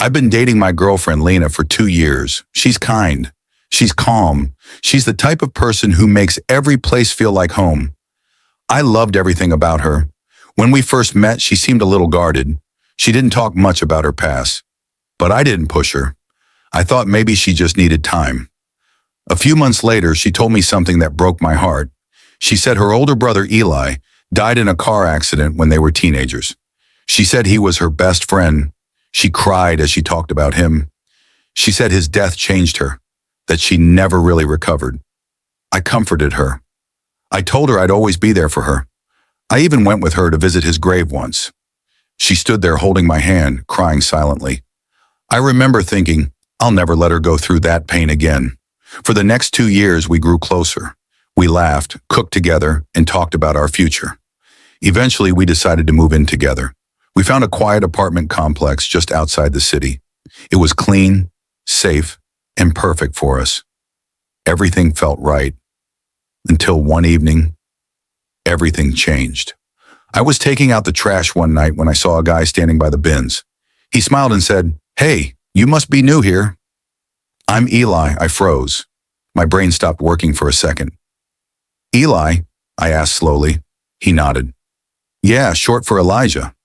I've been dating my girlfriend Lena for 2 years. She's kind. She's calm. She's the type of person who makes every place feel like home. I loved everything about her. When we first met, she seemed a little guarded. She didn't talk much about her past. But I didn't push her. I thought maybe she just needed time. A few months later, she told me something that broke my heart. She said her older brother Eli died in a car accident when they were teenagers. She said he was her best friend. She cried as she talked about him. She said his death changed her, that she never really recovered. I comforted her. I told her I'd always be there for her. I even went with her to visit his grave once. She stood there holding my hand, crying silently. I remember thinking, I'll never let her go through that pain again. For the next 2 years, we grew closer. We laughed, cooked together, and talked about our future. Eventually, we decided to move in together. We found a quiet apartment complex just outside the city. It was clean, safe, and perfect for us. Everything felt right. Until one evening, everything changed. I was taking out the trash one night when I saw a guy standing by the bins. He smiled and said, "Hey, you must be new here." "I'm Eli." I froze. My brain stopped working for a second. "Eli?" I asked slowly. He nodded. "Yeah, short for Elijah."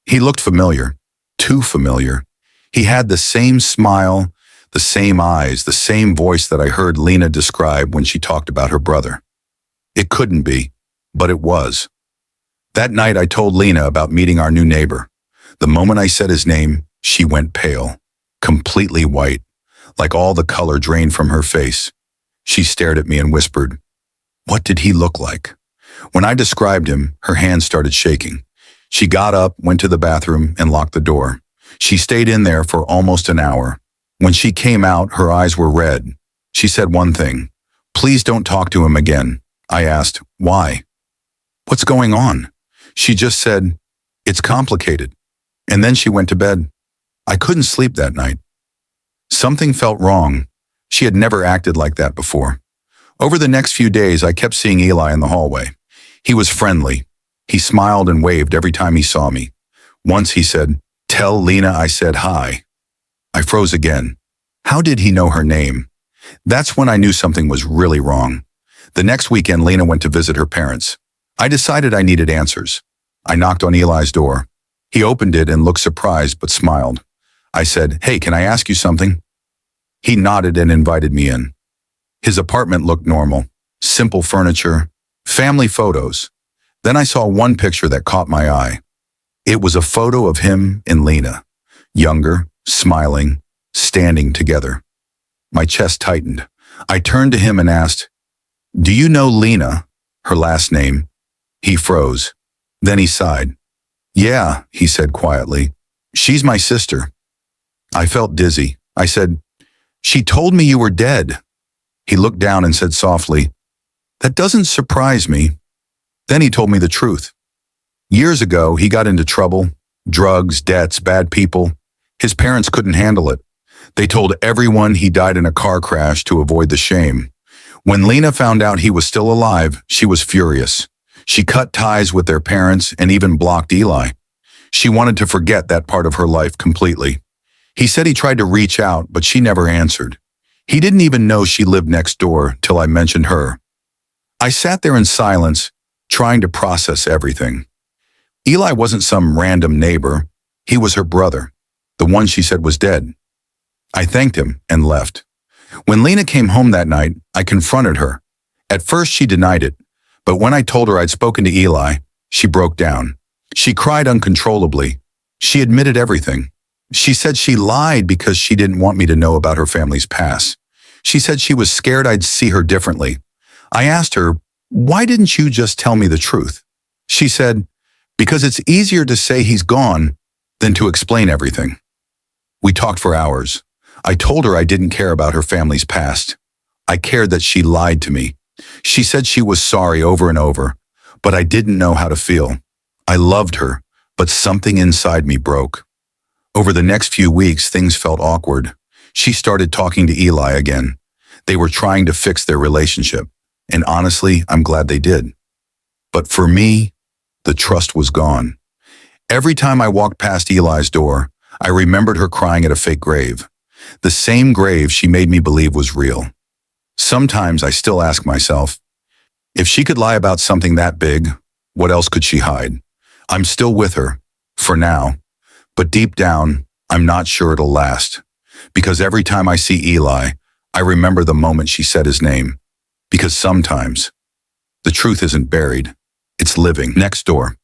He looked familiar, too familiar. He had the same smile, the same eyes, the same voice that I heard Lena describe when she talked about her brother. It couldn't be, but it was. That night I told Lena about meeting our new neighbor. The moment I said his name, she went pale, completely white, like all the color drained from her face. She stared at me and whispered, "What did he look like?" When I described him, her hands started shaking. She got up, went to the bathroom, and locked the door. She stayed in there for almost an hour. When she came out, her eyes were red. She said one thing, "Please don't talk to him again." I asked, "Why?" "What's going on?" She just said, "It's complicated." And then she went to bed. I couldn't sleep that night. Something felt wrong. She had never acted like that before. Over the next few days, I kept seeing Eli in the hallway. He was friendly. He smiled and waved every time he saw me. Once he said, "Tell Lena I said hi." I froze again. How did he know her name? That's when I knew something was really wrong. The next weekend, Lena went to visit her parents. I decided I needed answers. I knocked on Eli's door. He opened it and looked surprised but smiled. I said, "Hey, can I ask you something?" He nodded and invited me in. His apartment looked normal. Simple furniture, family photos. Then I saw one picture that caught my eye. It was a photo of him and Lena, younger, smiling, standing together. My chest tightened. I turned to him and asked, "Do you know Lena, her last name?" He froze. Then he sighed. "Yeah," he said quietly. "She's my sister." I felt dizzy. I said, "She told me you were dead." He looked down and said softly, "That doesn't surprise me." Then he told me the truth. Years ago, he got into trouble, drugs, debts, bad people. His parents couldn't handle it. They told everyone he died in a car crash to avoid the shame. When Lena found out he was still alive, she was furious. She cut ties with their parents and even blocked Eli. She wanted to forget that part of her life completely. He said he tried to reach out, but she never answered. He didn't even know she lived next door till I mentioned her. I sat there in silence, trying to process everything. Eli wasn't some random neighbor. He was her brother, the one she said was dead. I thanked him and left. When Lena came home that night, I confronted her. At first, she denied it, but when I told her I'd spoken to Eli, she broke down. She cried uncontrollably. She admitted everything. She said she lied because she didn't want me to know about her family's past. She said she was scared I'd see her differently. I asked her, "Why didn't you just tell me the truth?" She said, "Because it's easier to say he's gone than to explain everything." We talked for hours. I told her I didn't care about her family's past. I cared that she lied to me. She said she was sorry over and over, but I didn't know how to feel. I loved her, but something inside me broke. Over the next few weeks, things felt awkward. She started talking to Eli again. They were trying to fix their relationship, and honestly, I'm glad they did. But for me, the trust was gone. Every time I walked past Eli's door, I remembered her crying at a fake grave. The same grave she made me believe was real. Sometimes I still ask myself, if she could lie about something that big, what else could she hide? I'm still with her, for now. But deep down, I'm not sure it'll last. Because every time I see Eli, I remember the moment she said his name. Because sometimes, the truth isn't buried, it's living next door.